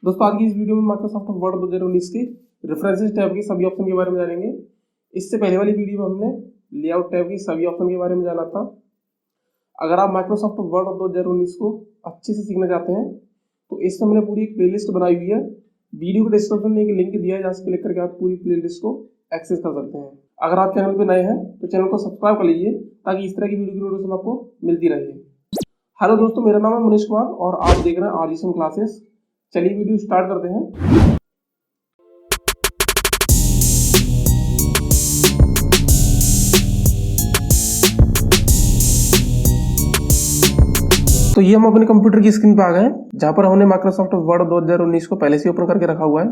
दोस्तों आज की इस वीडियो में माइक्रोसॉफ्ट वर्ड 2019 के रेफरेंसेस टैब की सभी ऑप्शन के बारे में जानेंगे। इससे पहले वाली वीडियो में हमने लेआउट टैब की सभी ऑप्शन के बारे में जाना था। अगर आप माइक्रोसॉफ्ट वर्ड 2019 को अच्छे से सीखना चाहते हैं तो इसमें हमने पूरी एक प्लेलिस्ट बनाई हुई है। वीडियो के डिस्क्रिप्शन में एक लिंक दिया है जहाँ से क्लिक करके आप पूरी प्लेलिस्ट को एक्सेस कर सकते हैं। अगर आप चैनल पर नए हैं तो चैनल को सब्सक्राइब कर लीजिए ताकि इस तरह की वीडियो की नोटिफिकेशन आपको मिलती रहे। हेलो दोस्तों, मेरा नाम है मनीष कुमार और आप देख रहे हैं आरजीएसएम क्लासेस। चलिए वीडियो स्टार्ट करते हैं। तो ये हम अपने कंप्यूटर की स्क्रीन पे आ गए हैं जहां पर हमने माइक्रोसॉफ्ट वर्ड 2019 को पहले से ओपन करके रखा हुआ है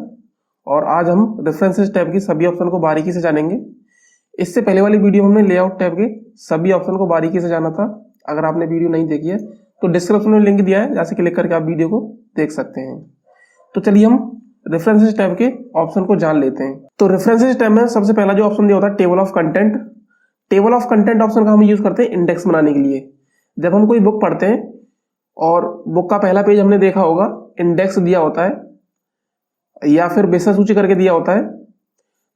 और आज हम रेफरेंसेस टैब की सभी ऑप्शन को बारीकी से जानेंगे। इससे पहले वाली वीडियो हमने लेआउट टैब के सभी ऑप्शन को बारीकी से जाना था। अगर आपने वीडियो नहीं देखी है तो डिस्क्रिप्शन में लिंक दिया है जहाँ से क्लिक करके आप वीडियो को देख सकते हैं। तो चलिए हम रेफरेंसेस टैब के ऑप्शन को जान लेते हैं। तो रेफरेंसेस टैब में सबसे पहला जो ऑप्शन दिया होता है table of content. Table of content option का हम यूज करते हैं इंडेक्स बनाने के लिए। जब हम कोई बुक पढ़ते हैं और बुक का पहला पेज हमने देखा होगा, इंडेक्स दिया होता है या फिर विषय सूची करके दिया होता है,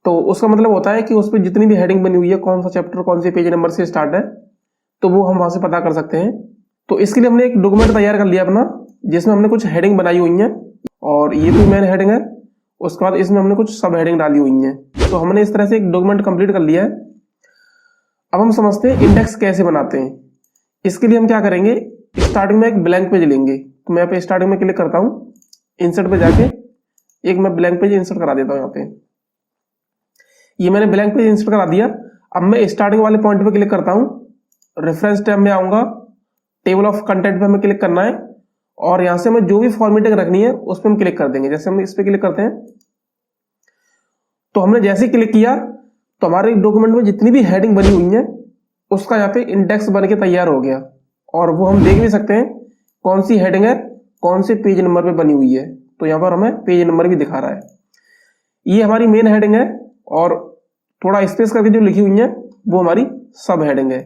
तो उसका मतलब होता है कि उस पर जितनी भी हेडिंग बनी हुई है, कौन सा चैप्टर कौन से पेज नंबर से स्टार्ट है, तो वो हम वहां से पता कर सकते हैं। तो इसके लिए हमने एक डॉक्यूमेंट तैयार कर लिया अपना, जिसमें हमने कुछ हेडिंग बनाई हुई है और ये कोई मेन हेडिंग है। उसके बाद इसमें हमने कुछ सब हेडिंग डाली हुई है। तो हमने इस तरह से एक डॉक्यूमेंट कंप्लीट कर लिया है। अब हम समझते हैं इंडेक्स कैसे बनाते हैं। इसके लिए हम क्या करेंगे, स्टार्टिंग में एक ब्लैंक पेज लेंगे। तो मैं यहाँ पे स्टार्टिंग में क्लिक करता हूँ, इंसर्ट पे जाके एक मैं ब्लैंक पेज इंसर्ट करा देता हूँ। यहाँ पे ये मैंने ब्लैंक पेज इंसर्ट करा दिया। अब मैं स्टार्टिंग वाले पॉइंट पे क्लिक करता हूँ, रेफरेंस टैब में आऊंगा, टेबल ऑफ कंटेंट पे हमें क्लिक करना है और यहाँ से हमें जो भी फॉर्मेटिंग रखनी है उस पर हम क्लिक कर देंगे। जैसे हम इस पे क्लिक करते हैं तो हमने जैसे ही क्लिक किया तो हमारे डॉक्यूमेंट में जितनी भी हेडिंग बनी हुई है उसका यहाँ पे इंडेक्स बन के तैयार हो गया और वो हम देख भी सकते हैं कौन सी हेडिंग है, कौन से पेज नंबर पे बनी हुई है। तो यहाँ पर हमें पेज नंबर भी दिखा रहा है। ये हमारी मेन हेडिंग है और थोड़ा स्पेस करके जो लिखी हुई है वो हमारी सब हेडिंग है।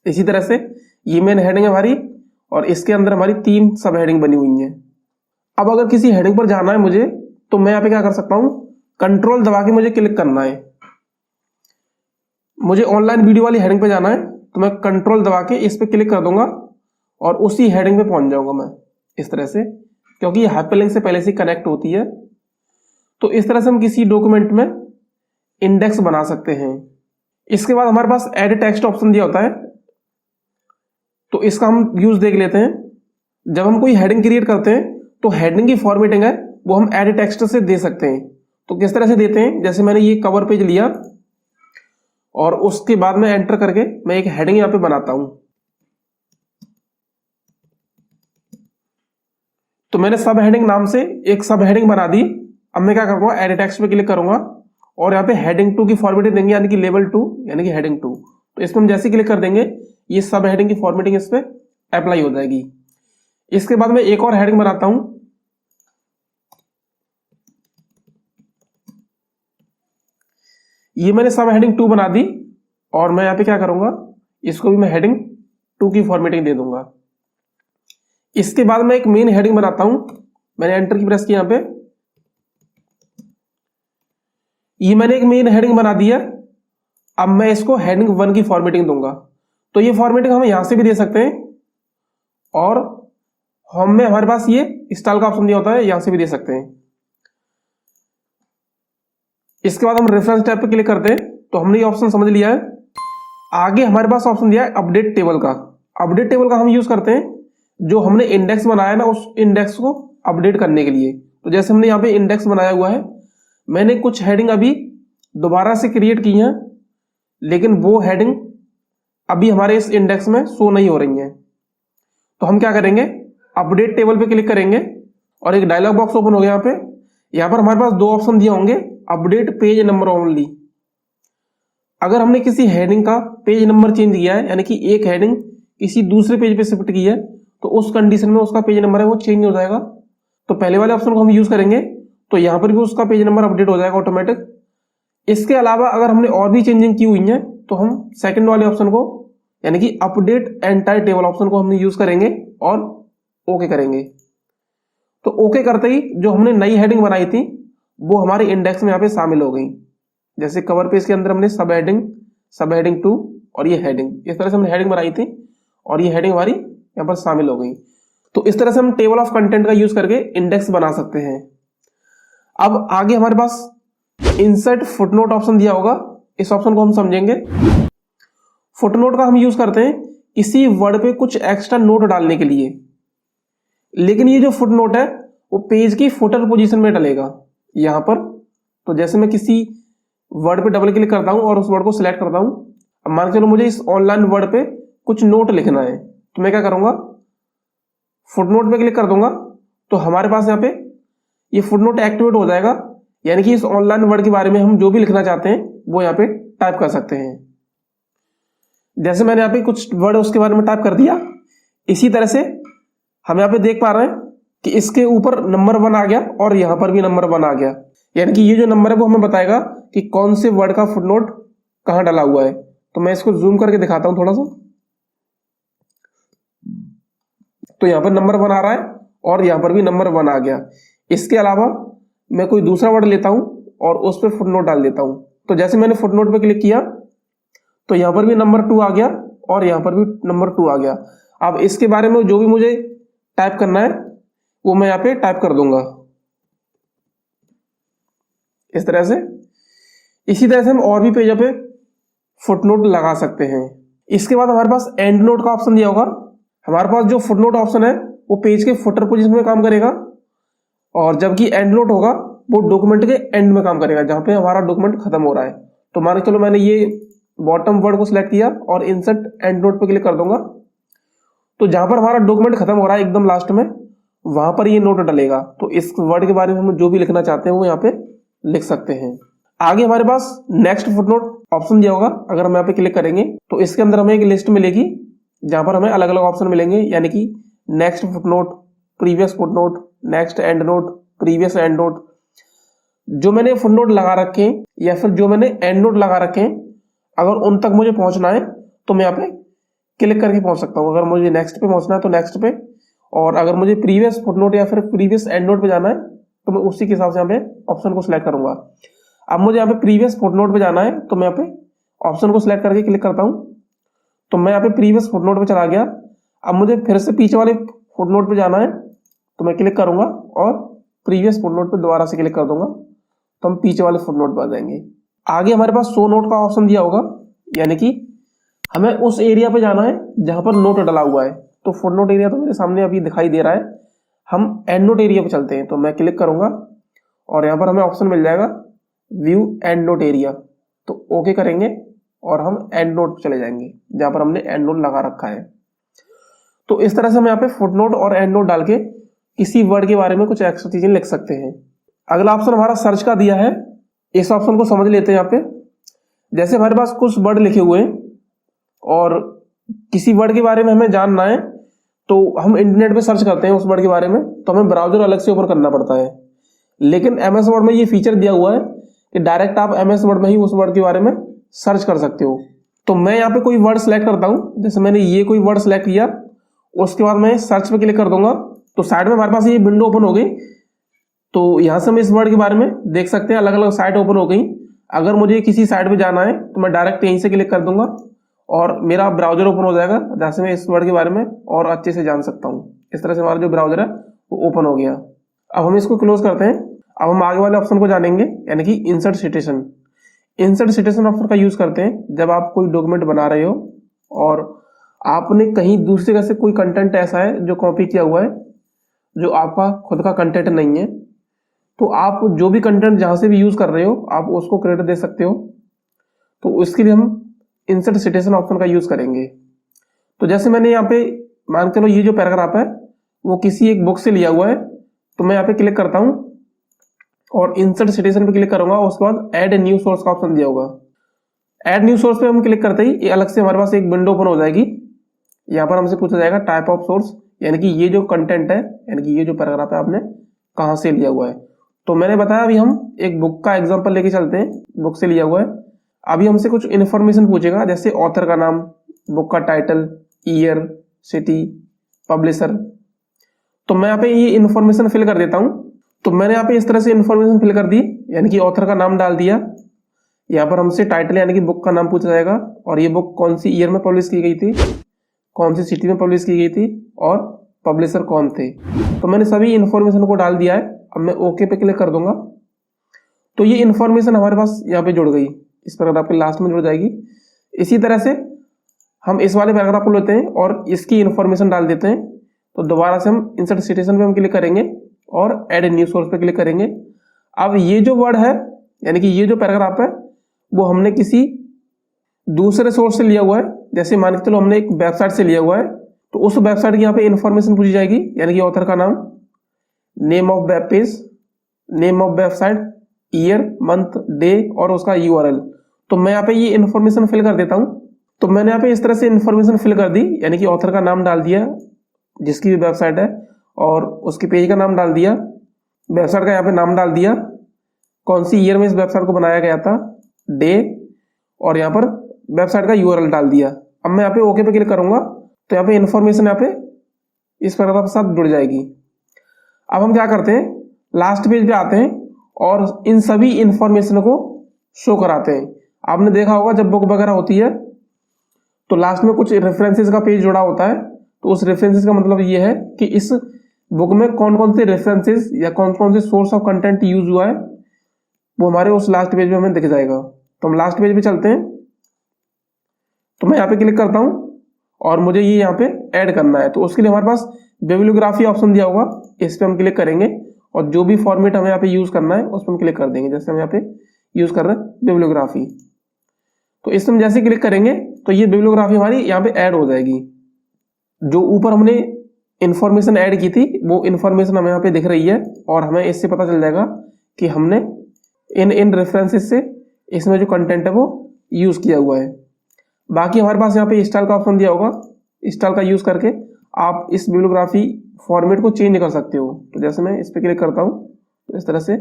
इसी तरह से ये मेन हेडिंग है हमारी और इसके अंदर हमारी 3 सब हेडिंग बनी हुई है। अब अगर किसी हेडिंग पर जाना है मुझे तो मैं यहाँ पे क्या कर सकता हूँ, कंट्रोल दबा के मुझे क्लिक करना है। मुझे ऑनलाइन वीडियो वाली हेडिंग पे जाना है तो मैं कंट्रोल दबा के इस पे क्लिक कर दूंगा और उसी हेडिंग पे पहुंच जाऊंगा मैं इस तरह से, क्योंकि ये हाइपरलिंक से पहले से कनेक्ट होती है। तो इस तरह से हम किसी डॉक्यूमेंट में इंडेक्स बना सकते हैं। इसके बाद हमारे पास एड टेक्स्ट ऑप्शन दिया होता है, तो इसका हम यूज देख लेते हैं। जब हम कोई हेडिंग क्रिएट करते हैं तो हेडिंग की फॉर्मेटिंग है वो हम एड टेक्स्ट से दे सकते हैं। तो किस तरह से देते हैं, जैसे मैंने ये कवर पेज लिया और उसके बाद में एंटर करके मैं एक हेडिंग यहां पे बनाता हूं। तो मैंने सब हेडिंग नाम से एक सब हेडिंग बना दी। अब मैं क्या करूंगा, एड टेक्स्ट पे क्लिक करूंगा और यहाँ पे हेडिंग 2 की फॉर्मेटिंग देंगे, यानी कि लेवल 2 यानी कि हेडिंग 2। तो इसमें हम जैसे क्लिक कर देंगे ये सब हेडिंग की फॉर्मेटिंग इस पे अप्लाई हो जाएगी। इसके बाद मैं एक और हेडिंग बनाता हूं। ये मैंने सब हेडिंग 2 बना दी और मैं यहाँ पे क्या करूंगा, इसको भी मैं हेडिंग 2 की फॉर्मेटिंग दे दूंगा। इसके बाद मैं एक मेन हेडिंग बनाता हूं। मैंने एंटर की प्रेस की, यहाँ पे ये मैंने एक मेन हेडिंग बना दिया। अब मैं इसको हेडिंग 1 की फॉर्मेटिंग दूंगा। तो ये फॉर्मेटिंग हम यहां से भी दे सकते हैं और होम में हमारे पास ये स्टाइल का ऑप्शन दिया होता है, यहां से भी दे सकते हैं। इसके बाद हम रेफरेंस टैब पे क्लिक करते हैं तो हमने ये ऑप्शन समझ लिया है। आगे हमारे पास ऑप्शन दिया है अपडेट टेबल का। अपडेट टेबल का हम यूज करते हैं जो हमने इंडेक्स बनाया ना उस इंडेक्स को अपडेट करने के लिए। तो जैसे हमने यहाँ पे इंडेक्स बनाया हुआ है, मैंने कुछ हेडिंग अभी दोबारा से क्रिएट की है लेकिन वो हेडिंग अभी हमारे इस इंडेक्स में शो नहीं हो रही है। तो हम क्या करेंगे, अपडेट टेबल पे क्लिक करेंगे और एक डायलॉग बॉक्स ओपन हो गया। यहाँ पर हमारे पास 2 ऑप्शन दिए होंगे, अपडेट पेज नंबर ओनली। अगर हमने किसी हेडिंग का पेज नंबर चेंज किया है, यानी कि एक हेडिंग किसी दूसरे पेज पे शिफ्ट की है, तो उस कंडीशन में उसका पेज नंबर है वो चेंज हो जाएगा। तो पहले वाले ऑप्शन को हम यूज करेंगे तो यहाँ पर भी उसका पेज नंबर अपडेट हो जाएगा ऑटोमेटिक। इसके अलावा अगर हमने और भी चेंजिंग की हुई है तो हम सेकंड वाले ऑप्शन को यानी कि अपडेट एंटायर टेबल ऑप्शन को हमने यूज करेंगे और ओके करेंगे। तो ओके करते ही जो हमने नई हेडिंग बनाई थी वो हमारे इंडेक्स में यहाँ पे शामिल हो गई। जैसे कवर पेज के अंदर हमने सब हेडिंग 2 और ये हेडिंग, इस तरह से हमने हेडिंग बनाई थी और ये हेडिंग हमारी यहाँ पर शामिल हो गई। तो इस तरह से हम टेबल ऑफ कंटेंट का यूज करके इंडेक्स बना सकते हैं। अब आगे हमारे पास इंसर्ट फुटनोट ऑप्शन दिया होगा, इस ऑप्शन को हम समझेंगे। फुटनोट का हम यूज करते हैं किसी वर्ड पे कुछ एक्स्ट्रा नोट डालने के लिए, लेकिन ये जो फुटनोट है वो पेज की फुटर पोजीशन में डलेगा यहां पर। तो जैसे मैं किसी वर्ड पे डबल क्लिक करता हूं और उस वर्ड को सिलेक्ट करता हूं, अब मान के चलो मुझे इस ऑनलाइन वर्ड पे कुछ नोट लिखना है, तो मैं क्या करूंगा, फुटनोट पे क्लिक कर दूंगा, तो हमारे पास यहाँ पे ये फुटनोट एक्टिवेट हो जाएगा। यानी कि इस ऑनलाइन वर्ड के बारे में हम जो भी लिखना चाहते हैं वो यहाँ पे टाइप कर सकते हैं। जैसे मैंने यहाँ पे कुछ वर्ड उसके बारे में टाइप कर दिया, इसी तरह से हम यहाँ पे देख पा रहे हैं कि इसके ऊपर नंबर 1 आ गया और यहाँ पर भी नंबर 1 आ गया। यानी कि ये जो नंबर है वो हमें बताएगा कि कौन से वर्ड का फुटनोट कहाँ डला हुआ है। तो मैं इसको जूम करके दिखाता हूं थोड़ा सा। तो यहाँ पर नंबर 1 आ रहा है और यहाँ पर भी नंबर 1 आ गया। इसके अलावा मैं कोई दूसरा वर्ड लेता हूं और उस पर फुटनोट डाल देता हूं। तो जैसे मैंने फुटनोट पे क्लिक किया तो यहाँ पर भी नंबर 2 आ गया और यहाँ पर भी नंबर 2 आ गया। अब इसके बारे में जो भी मुझे टाइप करना है वो मैं यहाँ पे टाइप कर दूंगा इस तरह से। इसी तरह से हम और भी पेजों पे फुटनोट लगा सकते हैं। इसके बाद हमारे पास एंड नोट का ऑप्शन दिया होगा। हमारे पास जो फुटनोट ऑप्शन है वो पेज के फुटर पोजीशन में काम करेगा, और जबकि एंड नोट होगा वो डॉक्यूमेंट के एंड में काम करेगा, जहां पे हमारा डॉक्यूमेंट खत्म हो रहा है। तो मान के चलो मैंने ये बॉटम वर्ड को सिलेक्ट किया और इंसर्ट एंड नोट पे क्लिक कर दूंगा, तो जहां पर हमारा डॉक्यूमेंट खत्म हो रहा है एकदम लास्ट में, वहां पर ये नोट डलेगा। तो इस वर्ड के बारे में हम जो भी लिखना चाहते हैं वो यहाँ पे लिख सकते हैं। आगे हमारे पास नेक्स्ट फुटनोट ऑप्शन दिया होगा। अगर हम यहाँ पे क्लिक करेंगे तो इसके अंदर हमें एक लिस्ट मिलेगी जहां पर हमें अलग अलग ऑप्शन मिलेंगे, यानी कि next footnote, previous footnote, next and note, previous and note. जो मैंने फुटनोट लगा रखे हैं या फिर जो मैंने एंड नोट लगा रखे हैं, अगर उन तक मुझे पहुंचना है तो मैं यहाँ पे क्लिक करके पहुंच सकता हूँ। अगर मुझे नेक्स्ट पे पहुंचना है तो नेक्स्ट पे, और अगर मुझे प्रीवियस फुटनोट या फिर प्रीवियस एंड नोट पे जाना है तो मैं उसी के हिसाब से यहाँ पे ऑप्शन को सिलेक्ट करूंगा। अब मुझे यहाँ पे प्रीवियस फुटनोट पे जाना है तो मैं यहाँ पे ऑप्शन को सिलेक्ट करके क्लिक करता हूँ, तो मैं यहाँ पे प्रीवियस फुटनोट पे चला गया। अब मुझे फिर से पीछे वाले फुटनोट पे जाना है तो मैं क्लिक करूंगा और प्रीवियस फुटनोट पे दोबारा से क्लिक कर दूंगा, तो हम पीछे वाले फुटनोट पे आ जाएंगे। आगे हमारे पास शो नोट का ऑप्शन दिया होगा, यानी कि हमें उस एरिया पे जाना है जहां पर नोट डला हुआ है। तो फुटनोट एरिया तो मेरे सामने अभी दिखाई दे रहा है, हम एंड नोट एरिया पे चलते हैं। तो मैं क्लिक करूंगा और यहाँ पर हमें ऑप्शन मिल जाएगा व्यू एंड नोट एरिया, तो ओके करेंगे और हम एंड नोट पे चले जाएंगे जहां पर हमने एंड नोट लगा रखा है। तो इस तरह से हम यहाँ पे फुटनोट और एंड नोट डाल के किसी वर्ड के बारे में कुछ एक्स्ट्रा चीजें लिख सकते हैं। अगला ऑप्शन हमारा सर्च का दिया है, इस ऑप्शन को समझ लेते हैं। यहाँ पे जैसे हमारे पास कुछ वर्ड लिखे हुए हैं और किसी वर्ड के बारे में हमें जानना है, तो हम इंटरनेट पे सर्च करते हैं उस वर्ड के बारे में, तो हमें ब्राउजर अलग से ओपन करना पड़ता है। लेकिन एमएस वर्ड में ये फीचर दिया हुआ है कि डायरेक्ट आप एमएस वर्ड में ही उस वर्ड के बारे में सर्च कर सकते हो। तो मैं यहाँ पे कोई वर्ड सिलेक्ट करता हूँ, जैसे मैंने ये कोई वर्ड सिलेक्ट किया, उसके बाद मैं सर्च पे क्लिक कर दूंगा, तो साइड में हमारे पास ये विंडो ओपन हो गई। तो यहाँ से हम इस वर्ड के बारे में देख सकते हैं, अलग अलग साइट ओपन हो गई। अगर मुझे किसी साइट पे जाना है तो मैं डायरेक्ट यहीं से क्लिक कर दूंगा और मेरा ब्राउजर ओपन हो जाएगा, जहाँ से मैं इस वर्ड के बारे में और अच्छे से जान सकता हूँ। इस तरह से हमारा जो ब्राउजर है वो ओपन हो गया। अब हम इसको क्लोज करते हैं। अब हम आगे वाले ऑप्शन को जानेंगे, यानी कि insert citation. Insert citation option का यूज करते हैं जब आप कोई डॉक्यूमेंट बना रहे हो और आपने कहीं दूसरे जगह से कोई कंटेंट ऐसा है जो कॉपी किया हुआ है, जो आपका खुद का कंटेंट नहीं है, तो आप जो भी कंटेंट जहां से भी यूज कर रहे हो आप उसको क्रेडिट दे सकते हो। तो उसके लिए हम इंसर्ट सिटेशन ऑप्शन का यूज करेंगे। तो जैसे मैंने यहाँ पे मान के लो ये जो पैराग्राफ है वो किसी एक बुक से लिया हुआ है, तो मैं यहाँ पे क्लिक करता हूँ और इंसर्ट सिटेशन पे क्लिक करूंगा। उसके बाद ऐड न्यू सोर्स का ऑप्शन दिया होगा। ऐड न्यू सोर्स पे हम क्लिक करते ही ये अलग से हमारे पास एक विंडो ओपन हो जाएगी। यहाँ पर हमसे पूछा जाएगा टाइप ऑफ सोर्स, यानी कि ये जो कंटेंट है, यानी कि ये जो पैराग्राफ है आपने कहाँ से लिया हुआ है। तो मैंने बताया अभी हम एक बुक का एग्जांपल लेके चलते हैं, बुक से लिया हुआ है। अभी हमसे कुछ इन्फॉर्मेशन पूछेगा, जैसे ऑथर का नाम, बुक का टाइटल, ईयर, सिटी, पब्लिशर। तो मैं यहाँ पे ये इन्फॉर्मेशन फिल कर देता हूँ। तो मैंने यहाँ पे इस तरह से इन्फॉर्मेशन फिल कर दी, यानी कि ऑथर का नाम डाल दिया। यहाँ पर हमसे टाइटल यानी कि बुक का नाम पूछा जाएगा, और ये बुक कौन सी ईयर में पब्लिश की गई थी, कौन सी सिटी में पब्लिश की गई थी, और पब्लिशर कौन थे। तो मैंने सभी इन्फॉर्मेशन को डाल दिया है। अब मैं ओके पे क्लिक कर दूंगा। तो ये इन्फॉर्मेशन हमारे पास यहाँ पे जुड़ गई, इस पैराग्राफ के लास्ट में जुड़ जाएगी। इसी तरह से हम इस वाले पैराग्राफ को लेते हैं और इसकी इन्फॉर्मेशन डाल देते हैं। तो दोबारा से हम इंसर्ट सिटेशन पे हम क्लिक करेंगे और ऐड न्यू सोर्स पे क्लिक करेंगे। अब ये जो वर्ड है, यानी कि ये जो पैराग्राफ है, वो हमने किसी दूसरे सोर्स से लिया हुआ है। जैसे मान के चलो हमने एक वेबसाइट से लिया हुआ है, तो उस वेबसाइट की यहाँ पे इन्फॉर्मेशन पूछी जाएगी, यानी कि ऑथर का नाम, name of web page, name of website, year, month, day और उसका यूआरएल। तो मैं यहाँ पे ये इन्फॉर्मेशन फिल कर देता हूँ। तो मैंने यहाँ पे इस तरह से इन्फॉर्मेशन फिल कर दी, यानी कि ऑथर का नाम डाल दिया जिसकी भी वेबसाइट है, और उसके पेज का नाम डाल दिया, वेबसाइट का यहाँ पे नाम डाल दिया, कौन सी ईयर में इस वेबसाइट को बनाया गया था, डे, और यहाँ पर वेबसाइट का यूआरएल डाल दिया। अब मैं यहाँ पे ओके पे क्लिक करूंगा तो यहाँ पे इन्फॉर्मेशन यहाँ पे इस पैराग्राफ के साथ जुड़ जाएगी। अब हम क्या करते हैं, लास्ट पेज पे आते हैं और इन सभी इंफॉर्मेशन को शो कराते हैं। आपने देखा होगा जब बुक वगैरह होती है तो लास्ट में कुछ रेफरेंसेस का पेज जुड़ा होता है। तो उस रेफरेंसेस का मतलब ये है कि इस बुक में कौन कौन से रेफरेंसेस या कौन कौन से सोर्स ऑफ कंटेंट यूज हुआ है, वो हमारे उस लास्ट पेज में हमें दिख जाएगा। तो हम लास्ट पेज पे चलते हैं। तो मैं यहाँ पे क्लिक करता हूँ और मुझे ये यहाँ पे ऐड करना है। तो उसके लिए हमारे पास बिब्लियोग्राफी ऑप्शन दिया होगा, इस पे हम क्लिक करेंगे और जो भी फॉर्मेट हमें यहाँ पे यूज करना है उस पर हम क्लिक कर देंगे। जैसे हम यहाँ पे यूज कर रहे हैं बिब्लियोग्राफी, तो इस पर हम जैसे क्लिक करेंगे तो ये बिब्लियोग्राफी हमारी यहाँ पे ऐड हो जाएगी। जो ऊपर हमने इंफॉर्मेशन ऐड की थी वो इंफॉर्मेशन हमें यहाँ पे दिख रही है, और हमें इससे पता चल जाएगा कि हमने इन रेफरेंसेस से इसमें जो कंटेंट है वो यूज किया हुआ है। बाकी हमारे पास यहाँ पे स्टाइल का ऑप्शन दिया होगा, स्टाइल का यूज करके आप इस बिब्लियोग्राफी फॉर्मेट को चेंज कर सकते हो। तो जैसे मैं इस पे क्लिक करता हूँ तो इस तरह से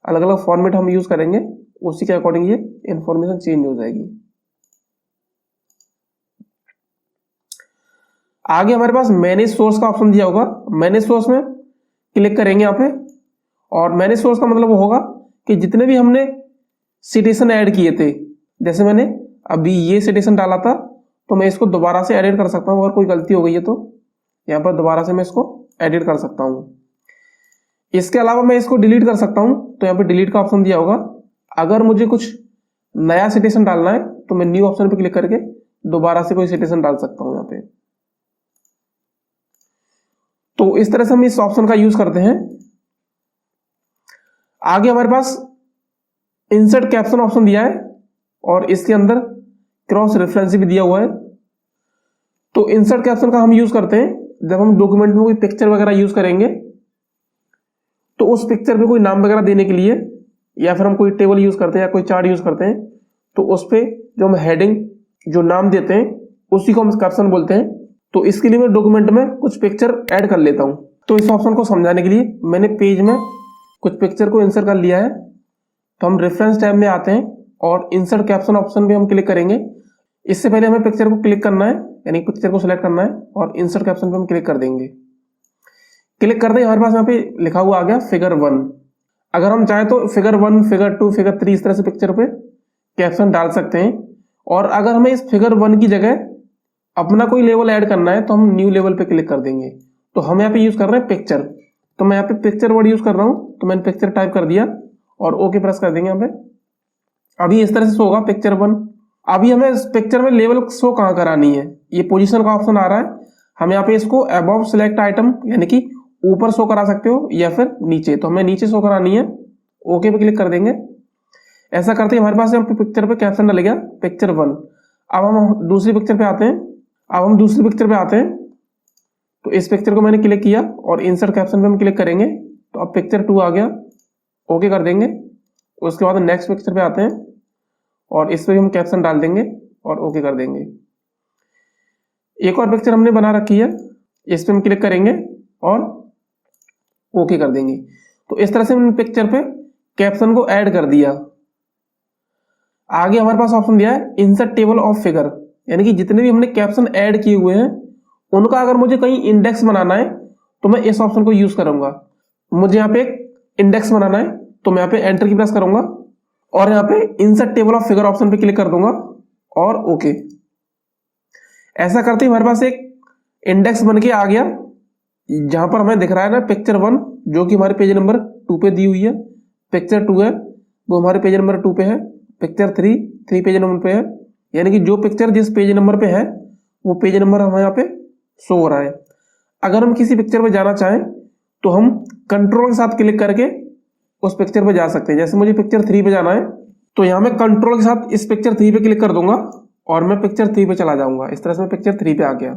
अलग अलग फॉर्मेट हम यूज करेंगे, उसी के अकॉर्डिंग ये इंफॉर्मेशन चेंज हो जाएगी। आगे हमारे पास मैनेज सोर्स का ऑप्शन दिया होगा, मैनेज सोर्स में क्लिक करेंगे यहाँ पे, और मैनेज सोर्स का मतलब वो होगा कि जितने भी हमने सिटेशन ऐड किए थे, जैसे मैंने अभी ये सिटेशन डाला था तो मैं इसको दोबारा से एडिट कर सकता हूँ। अगर कोई गलती हो गई है तो यहाँ पर दोबारा से मैं इसको एडिट कर सकता हूँ। इसके अलावा मैं इसको डिलीट कर सकता हूँ, तो यहाँ पे डिलीट का ऑप्शन दिया होगा। अगर मुझे कुछ नया सिटेशन डालना है तो मैं न्यू ऑप्शन पे क्लिक करके दोबारा से कोई सिटेशन डाल सकता हूँ यहाँ पे। तो इस तरह से हम इस ऑप्शन का यूज करते हैं। आगे हमारे पास इंसर्ट कैप्शन ऑप्शन दिया है और इसके अंदर क्रॉस रेफरेंस भी दिया हुआ है। तो इंसर्ट कैप्शन का हम यूज करते हैं जब हम डॉक्यूमेंट में कोई पिक्चर वगैरह यूज करेंगे, तो उस पिक्चर पे कोई नाम वगैरह देने के लिए, या फिर हम कोई टेबल यूज करते हैं या कोई चार्ट यूज करते हैं, तो उस पे जो हम हेडिंग जो नाम देते हैं उसी को हम कैप्शन बोलते हैं। तो इसके लिए मैं डॉक्यूमेंट में कुछ पिक्चर ऐड कर लेता हूं। तो इस ऑप्शन को समझाने के लिए मैंने पेज में कुछ पिक्चर को इंसर्ट कर लिया है। तो हम रेफरेंस टैब में आते हैं और इंसर्ट कैप्शन ऑप्शन पे हम क्लिक करेंगे। इससे पहले हमें पिक्चर को क्लिक करना है, यानी पिक्चर को सिलेक्ट करना है और इंसर्ट कैप्शन पे हम क्लिक कर देंगे। क्लिक करते ही हमारे पास यहाँ पे लिखा हुआ आ गया फिगर 1। अगर हम चाहे तो फिगर 1, फिगर 2, फिगर 3 इस तरह से पिक्चर पे कैप्शन डाल सकते हैं। और अगर हमें इस फिगर 1 की जगह अपना कोई लेवल ऐड करना है तो हम न्यू लेवल पे क्लिक कर देंगे। तो हम यहाँ पे यूज कर रहे हैं पिक्चर, तो मैं यहाँ पे पिक्चर वर्ड यूज कर रहा हूँ। तो मैंने पिक्चर टाइप कर दिया और ओके प्रेस कर देंगे यहाँ पे। अभी इस तरह से शो होगा पिक्चर 1। अभी हमें इस पिक्चर में लेवल शो कहाँ करानी है, ये पोजीशन का ऑप्शन आ रहा है। हम यहाँ पे इसको अबव सिलेक्ट आइटम यानी कि ऊपर शो करा सकते हो या फिर नीचे, तो हमें नीचे शो करानी है। ओके पे क्लिक कर देंगे। ऐसा करते ही हमारे पास यहाँ पे पिक्चर पे कैप्शन डल गया पिक्चर 1। अब हम दूसरी पिक्चर पे आते हैं। तो इस पिक्चर को मैंने क्लिक किया और इंसर्ट कैप्शन पे हम क्लिक करेंगे। तो अब पिक्चर 2 आ गया, ओके कर देंगे। उसके बाद नेक्स्ट पिक्चर पे आते हैं और इस पे भी हम कैप्शन डाल देंगे और ओके कर देंगे। एक और पिक्चर हमने बना रखी है, इस पे हम क्लिक करेंगे और ओके कर देंगे। तो इस तरह से हमने पिक्चर पे कैप्शन को ऐड कर दिया। आगे हमारे पास ऑप्शन दिया है इंसर्ट टेबल ऑफ फिगर, यानी कि जितने भी हमने कैप्शन ऐड किए हुए हैं उनका अगर मुझे कहीं इंडेक्स बनाना है तो मैं इस ऑप्शन को यूज करूंगा। मुझे यहाँ पे एक इंडेक्स बनाना है, तो मैं यहाँ पे एंटर की प्रेस करूंगा और यहाँ पे insert table of figure option पे क्लिक कर दूंगा और ओके। ऐसा करते ही हमारे पास एक इंडेक्स बन के आ गया, जहां पर हमें दिख रहा है ना पिक्चर 1 जो कि हमारे पेज नंबर 2 पे दी हुई है, पिक्चर 2 है वो हमारे पेज नंबर 2 पे है, पिक्चर 3 पेज नंबर पे है, यानी कि जो पिक्चर जिस पेज नंबर पे है वो पेज नंबर हमें यहाँ पे शो हो रहा है। अगर हम किसी पिक्चर पे जाना चाहें तो हम कंट्रोल के साथ क्लिक करके उस पिक्चर पे जा सकते हैं। जैसे मुझे पिक्चर 3 पे जाना है तो यहाँ मैं कंट्रोल के साथ इस पिक्चर 3 पे क्लिक कर दूंगा और मैं पिक्चर 3 पे चला जाऊंगा। इस तरह से मैं पिक्चर 3 पे आ गया।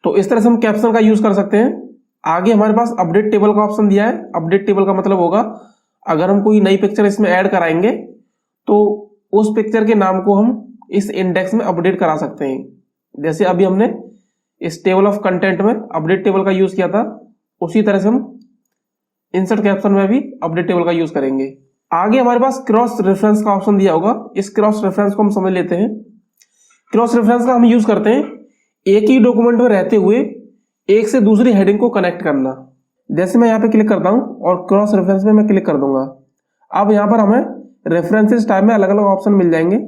तो इस तरह से हम कैप्शन का यूज कर सकते हैं। आगे हमारे पास अपडेट टेबल का ऑप्शन दिया है। अपडेट टेबल का मतलब होगा अगर हम कोई नई पिक्चर इसमें ऐड कराएंगे तो उस पिक्चर के नाम को हम इस इंडेक्स में अपडेट करा सकते हैं। जैसे अभी हमने इस टेबल ऑफ कंटेंट में अपडेट टेबल का यूज किया था, उसी तरह से हम इंसर्ट कैप्शन में भी अपडेट टेबल का यूज करेंगे। आगे हमारे पास क्रॉस रेफरेंस का ऑप्शन दिया होगा। इस क्रॉस रेफरेंस को हम समझ लेते हैं। क्रॉस रेफरेंस का हम यूज करते हैं एक ही डॉक्यूमेंट में रहते हुए एक से दूसरी हेडिंग को कनेक्ट करना। जैसे मैं यहाँ पे क्लिक करता हूँ और क्रॉस रेफरेंस में मैं क्लिक कर दूंगा। अब यहाँ पर हमें रेफरेंसेस टाइप में अलग अलग ऑप्शन मिल जाएंगे।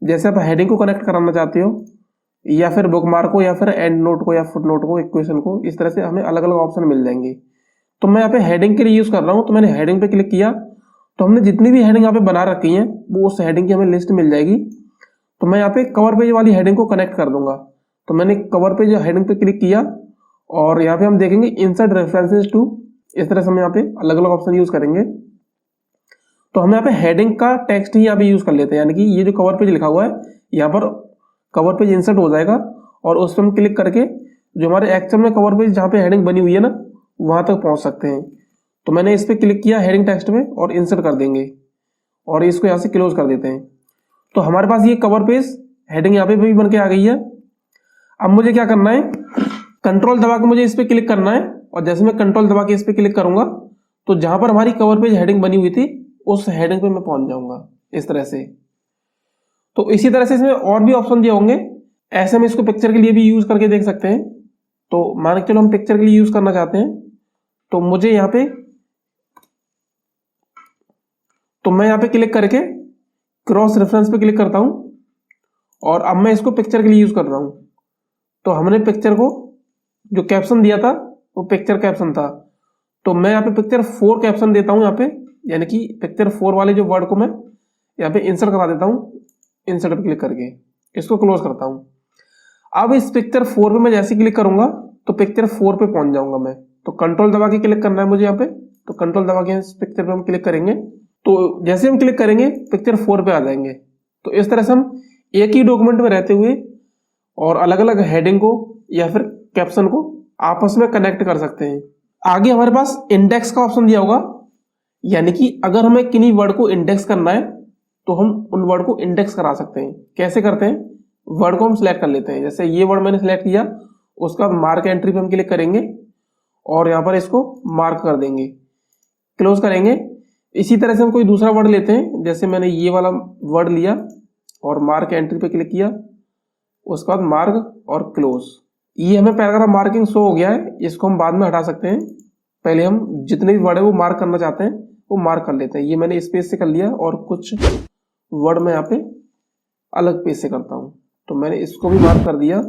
जैसे आप हेडिंग को कनेक्ट कराना चाहते हो या फिर बुकमार्क को या फिर एंड नोट को या फुट नोट को, इक्वेशन को, इस तरह से हमें अलग अलग ऑप्शन मिल जाएंगे। तो मैं यहाँ पे हेडिंग के लिए यूज कर रहा हूँ, तो मैंने हेडिंग पे क्लिक किया तो हमने जितनी भी हेडिंग यहाँ पे बना रखी है वो उस हेडिंग की हमें लिस्ट मिल जाएगी। तो मैं यहाँ पे कवर पेज वाली हेडिंग को कनेक्ट कर दूंगा। तो मैंने कवर पेज हेडिंग पे क्लिक किया और यहाँ पे हम देखेंगे इंसर्ट रेफरेंसेस टू। इस तरह से हम यहाँ पे अलग अलग ऑप्शन यूज करेंगे। तो हम यहाँ पे हेडिंग का टेक्स्ट ही यहाँ पे यूज कर लेते हैं, यानी कि ये जो कवर पेज लिखा हुआ है यहाँ पर कवर पेज इंसर्ट हो जाएगा और उस पर हम क्लिक करके जो हमारे एक्चुअल में कवर पेज जहाँ पे हेडिंग बनी हुई है ना वहां तक पहुंच सकते हैं। तो मैंने इस पे क्लिक किया हेडिंग टेक्स्ट में और इंसर्ट कर देंगे और इसको यहाँ से क्लोज कर देते हैं। तो हमारे पास ये कवर पेज हेडिंग यहाँ पे भी बन के आ गई है। अब मुझे क्या करना है, कंट्रोल दबा के मुझे इस पे क्लिक करना है और जैसे मैं कंट्रोल दबा के इस पे क्लिक करूंगा तो जहां पर हमारी कवर पेज हेडिंग बनी हुई थी उस हेडिंग पे मैं पहुंच जाऊंगा इस तरह से। तो इसी तरह से इसमें और भी ऑप्शन दिए होंगे, ऐसे हम इसको पिक्चर के लिए भी यूज करके देख सकते हैं। तो मान के चलो हम पिक्चर के लिए यूज करना चाहते हैं तो मुझे यहाँ पे मैं यहाँ पे क्लिक करके क्रॉस रेफरेंस पे क्लिक करता हूं और अब मैं इसको पिक्चर के लिए यूज कर रहा हूं। तो हमने पिक्चर को जो कैप्शन दिया था वो पिक्चर कैप्शन था, तो मैं यहाँ पे पिक्चर 4 कैप्शन देता हूँ यहाँ पे, यानी कि पिक्चर 4 वाले जो वर्ड को मैं यहाँ पे इंसर्ट करा देता हूँ। इंसर्ट पे क्लिक करके इसको क्लोज करता हूँ। अब इस पिक्चर 4 पे मैं जैसे क्लिक करूंगा तो पिक्चर 4 पे पहुंच जाऊंगा मैं। तो कंट्रोल दबा के क्लिक करना है मुझे यहाँ पे, तो कंट्रोल दबा के इस पिक्चर पे हम क्लिक करेंगे तो जैसे हम क्लिक करेंगे पिक्चर 4 पे आ जाएंगे। तो इस तरह से हम एक ही डॉक्यूमेंट में रहते हुए और अलग अलग हेडिंग को या फिर कैप्शन को आपस में कनेक्ट कर सकते हैं। आगे हमारे पास इंडेक्स का ऑप्शन दिया होगा, यानी कि अगर हमें किन्हीं वर्ड को इंडेक्स करना है तो हम उन वर्ड को इंडेक्स करा सकते हैं। कैसे करते हैं, वर्ड को हम सिलेक्ट कर लेते हैं। जैसे ये वर्ड मैंने सिलेक्ट किया, उसका मार्क एंट्री पे हम क्लिक करेंगे और यहाँ पर इसको मार्क कर देंगे, क्लोज करेंगे। इसी तरह से हम कोई दूसरा वर्ड लेते हैं, जैसे मैंने ये वाला वर्ड लिया और मार्क एंट्री पे क्लिक किया, उसके बाद मार्क और क्लोज। ये हमें पैराग्राफ मार्किंग शो हो गया है, इसको हम बाद में हटा सकते हैं। पहले हम जितने भी वर्ड है वो मार्क करना चाहते हैं वो मार्क कर लेते हैं। ये मैंने इस पेज से कर लिया और कुछ वर्ड में यहाँ पे अलग पेज से करता हूँ। तो मैंने इसको भी मार्क कर दिया,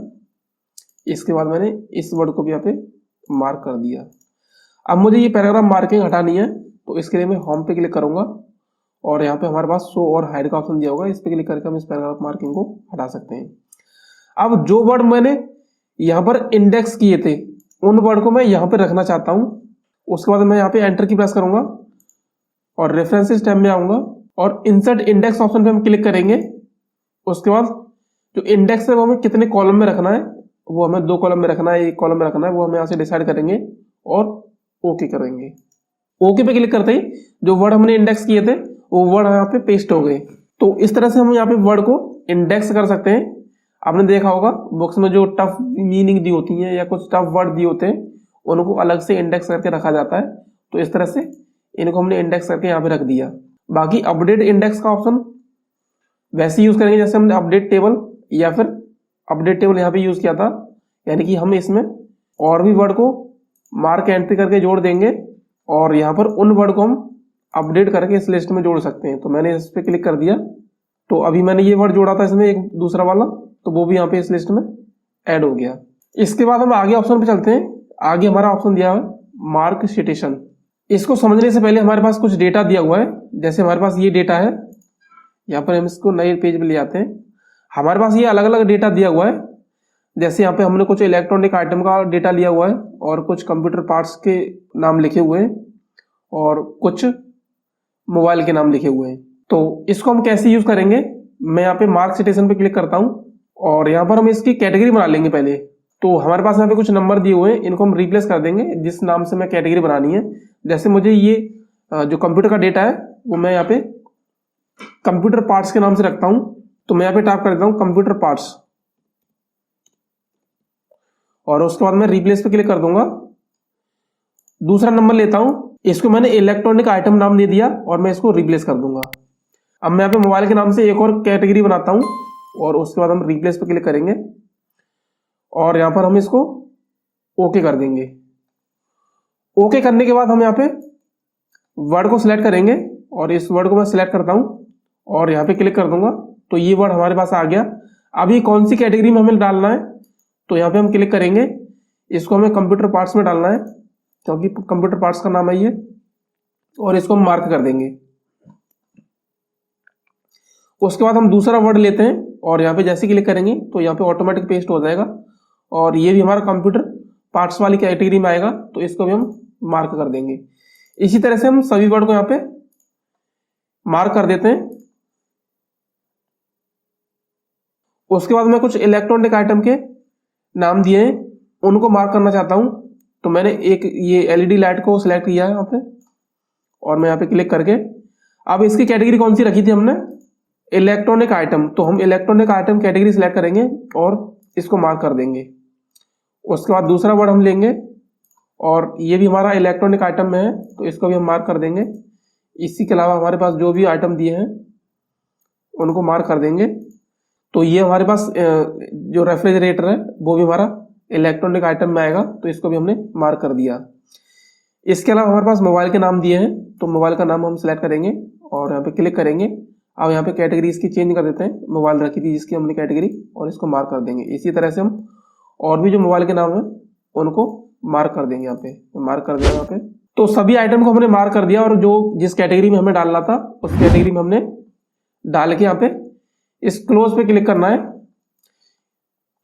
इसके बाद मैंने इस वर्ड को भी यहाँ पे मार्क कर दिया। अब मुझे ये पैराग्राफ मार्किंग हटानी है, तो इसके लिए मैं होम पे क्लिक करूंगा और यहाँ पे हमारे पास शो और हाइड का ऑप्शन दिया होगा, इस पे क्लिक करके हम इस पैराग्राफ मार्किंग को हटा सकते हैं। अब जो वर्ड मैंने यहाँ पर इंडेक्स किए थे उन वर्ड को मैं यहाँ पे रखना चाहता हूँ। उसके बाद मैं यहाँ पे एंटर की प्रेस करूंगा और रेफरेंसेस टैब में आऊंगा और इंसर्ट इंडेक्स ऑप्शन पे हम क्लिक करेंगे। उसके बाद जो इंडेक्स है वो हमें कितने कॉलम में रखना है, वो हमें 2 कॉलम में रखना है, 1 कॉलम में रखना है, वो हम यहाँ से डिसाइड करेंगे और ओके करेंगे। ओके पे क्लिक करते ही जो वर्ड हमने इंडेक्स किए थे वो वर्ड यहाँ पे पेस्ट हो गए। तो इस तरह से हम यहाँ पे वर्ड को इंडेक्स कर सकते हैं। आपने देखा होगा बुक्स में जो टफ मीनिंग दी होती है या कुछ टफ वर्ड दिए होते हैं उनको अलग से इंडेक्स करके रखा जाता है। तो इस तरह से इनको हमने इंडेक्स करके यहाँ पे रख दिया। बाकी अपडेट इंडेक्स का ऑप्शन वैसे यूज करेंगे जैसे हमने अपडेट टेबल या फिर अपडेट टेबल यहाँ पे यूज किया था, यानी कि हम इसमें और भी वर्ड को मार्क एंट्री करके जोड़ देंगे और यहाँ पर उन वर्ड को हम अपडेट करके इस लिस्ट में जोड़ सकते हैं। तो मैंने इस पर क्लिक कर दिया, तो अभी मैंने ये वर्ड जोड़ा था इसमें एक दूसरा वाला, तो वो भी यहाँ पे इस लिस्ट में ऐड हो गया। इसके बाद हम आगे ऑप्शन पे चलते हैं। आगे हमारा ऑप्शन दिया है मार्क सिटेशन। इसको समझने से पहले हमारे पास कुछ डेटा दिया हुआ है। जैसे हमारे पास ये डेटा है, यहाँ पर हम इसको नए पेज पे ले आते हैं। हमारे पास ये अलग अलग डेटा दिया हुआ है। जैसे यहाँ पे हमने कुछ इलेक्ट्रॉनिक आइटम का डेटा लिया हुआ है और कुछ कंप्यूटर पार्ट्स के नाम लिखे हुए हैं और कुछ मोबाइल के नाम लिखे हुए हैं। तो इसको हम कैसे यूज करेंगे, मैं यहाँ पे मार्क सिटेशन पे क्लिक करता हूँ और यहाँ पर हम इसकी कैटेगरी बना लेंगे पहले। तो हमारे पास यहाँ पे कुछ नंबर दिए हुए हैं, इनको हम रिप्लेस कर देंगे जिस नाम से मैं कैटेगरी बनानी है। जैसे मुझे ये जो कंप्यूटर का डेटा है वो मैं यहाँ पे कंप्यूटर पार्ट्स के नाम से रखता हूँ। तो मैं यहाँ पे टाइप कर देता हूँ कंप्यूटर पार्ट्स और उसके बाद मैं रिप्लेस पे क्लिक कर दूंगा। दूसरा नंबर लेता हूँ, इसको मैंने इलेक्ट्रॉनिक आइटम नाम दे दिया और मैं इसको रिप्लेस कर दूंगा। अब मैं यहाँ पे मोबाइल के नाम से एक और कैटेगरी बनाता हूँ और उसके बाद हम रिप्लेस पे क्लिक करेंगे और यहाँ पर हम इसको ओके कर देंगे। ओके करने के बाद हम यहाँ पे वर्ड को सिलेक्ट करेंगे और इस वर्ड को मैं सिलेक्ट करता हूँ और यहाँ पे क्लिक कर दूंगा। तो ये वर्ड हमारे पास आ गया। अभी कौन सी कैटेगरी में हमें डालना है, तो यहाँ पे हम क्लिक करेंगे, इसको हमें कंप्यूटर पार्ट्स में डालना है क्योंकि कंप्यूटर पार्ट्स का नाम है ये, और इसको हम मार्क कर देंगे। उसके बाद हम दूसरा वर्ड लेते हैं और यहाँ पे जैसे क्लिक करेंगे तो यहाँ पे ऑटोमेटिक पेस्ट हो जाएगा और ये भी हमारा कंप्यूटर पार्ट्स वाली कैटेगरी में आएगा, तो इसको भी हम मार्क कर देंगे। इसी तरह से हम सभी वर्ड को यहाँ पे मार्क कर देते हैं। उसके बाद मैं कुछ इलेक्ट्रॉनिक आइटम के नाम दिए हैं, उनको मार्क करना चाहता हूं। तो मैंने एक ये एलईडी लाइट को सिलेक्ट किया है यहाँ पे और मैं यहाँ पे क्लिक करके, अब इसकी कैटेगरी कौन सी रखी थी हमने, इलेक्ट्रॉनिक आइटम, तो हम इलेक्ट्रॉनिक आइटम कैटेगरी सिलेक्ट करेंगे और इसको मार्क कर देंगे। उसके बाद दूसरा वर्ड हम लेंगे और ये भी हमारा इलेक्ट्रॉनिक आइटम में है, तो इसको भी हम मार्क कर देंगे। इसी के अलावा हमारे पास जो भी आइटम दिए हैं उनको मार्क कर देंगे। तो ये हमारे पास जो रेफ्रिजरेटर है वो भी हमारा इलेक्ट्रॉनिक आइटम में आएगा, तो इसको भी हमने मार्क कर दिया। इसके अलावा हमारे पास मोबाइल के नाम दिए हैं, तो मोबाइल का नाम हम सिलेक्ट करेंगे और यहाँ पे क्लिक करेंगे। अब यहाँ पे कैटेगरी इसकी चेंज कर देते हैं, मोबाइल रखी थी जिसकी हमने कैटेगरी, और इसको मार्क कर देंगे। इसी तरह से हम और भी जो मोबाइल के नाम है उनको मार्क कर देंगे। यहाँ पे मार्क कर दिया यहाँ पे। तो सभी आइटम को हमने मार्क कर दिया और जो जिस कैटेगरी में हमें डालना था उस कैटेगरी में हमने डाल के यहाँ पे इस क्लोज पे क्लिक करना है।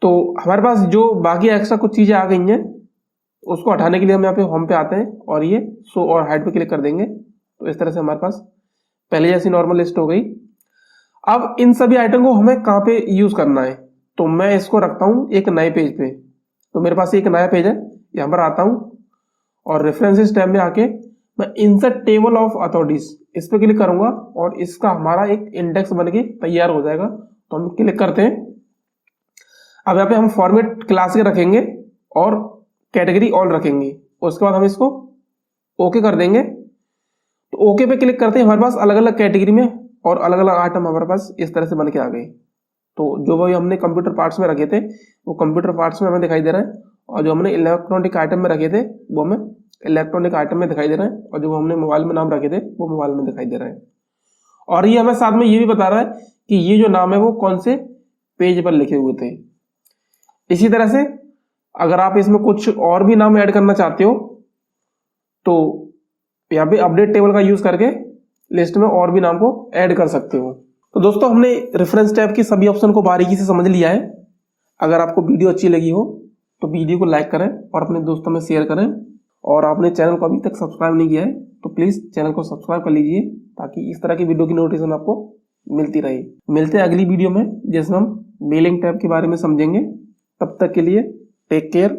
तो हमारे पास जो बाकी एक्स्ट्रा कुछ चीजें आ गई हैं उसको हटाने के लिए हम यहाँ पे होम पे आते हैं और ये शो और हाइड पे क्लिक कर देंगे। तो इस तरह से हमारे पास पहले जैसी नॉर्मल लिस्ट हो गई। अब इन सभी आइटम को हमें कहाँ पे यूज करना है, तो मैं इसको रखता हूँ एक नए पेज पे। तो मेरे पास एक नया पेज है, यहाँ पर आता हूँ और रेफरेंसेस टैब में आके मैं इंसर्ट टेबल ऑफ अथॉरिटीज इस पे क्लिक करूंगा और इसका हमारा एक इंडेक्स बन के तैयार हो जाएगा। तो हम क्लिक करते हैं। अब यहाँ पे हम फॉर्मेट क्लास के रखेंगे और कैटेगरी ऑल रखेंगे। उसके बाद हम इसको ओके कर देंगे। तो ओके पे क्लिक करते हैं, हमारे पास अलग अलग कैटेगरी में और अलग अलग आइटम हमारे पास इस तरह से बन के आ गए। तो जो भी हमने कंप्यूटर पार्ट्स में रखे थे वो कंप्यूटर पार्ट्स में हमें दिखाई दे रहा है और जो हमने इलेक्ट्रॉनिक आइटम में रखे थे वो हमें इलेक्ट्रॉनिक आइटम में दिखाई दे रहा है और जो हमने मोबाइल में नाम रखे थे वो मोबाइल में दिखाई दे रहा है। और ये हमें साथ में ये भी बता रहा है कि ये जो नाम है वो कौन से पेज पर लिखे हुए थे। इसी तरह से अगर आप इसमें कुछ और भी नाम ऐड करना चाहते हो तो यहाँ पे अपडेट टेबल का यूज करके लिस्ट में और भी नाम को ऐड कर सकते हो। तो दोस्तों हमने रेफरेंस टैब की सभी ऑप्शन को बारीकी से समझ लिया है। अगर आपको वीडियो अच्छी लगी हो तो वीडियो को लाइक करें और अपने दोस्तों में शेयर करें, और आपने चैनल को अभी तक सब्सक्राइब नहीं किया है तो प्लीज चैनल को सब्सक्राइब कर लीजिए ताकि इस तरह की वीडियो की नोटिफिकेशन आपको मिलती रहे। मिलते हैं अगली वीडियो में जिसमें हम मेलिंग टैब के बारे में समझेंगे। तब तक के लिए टेक केयर।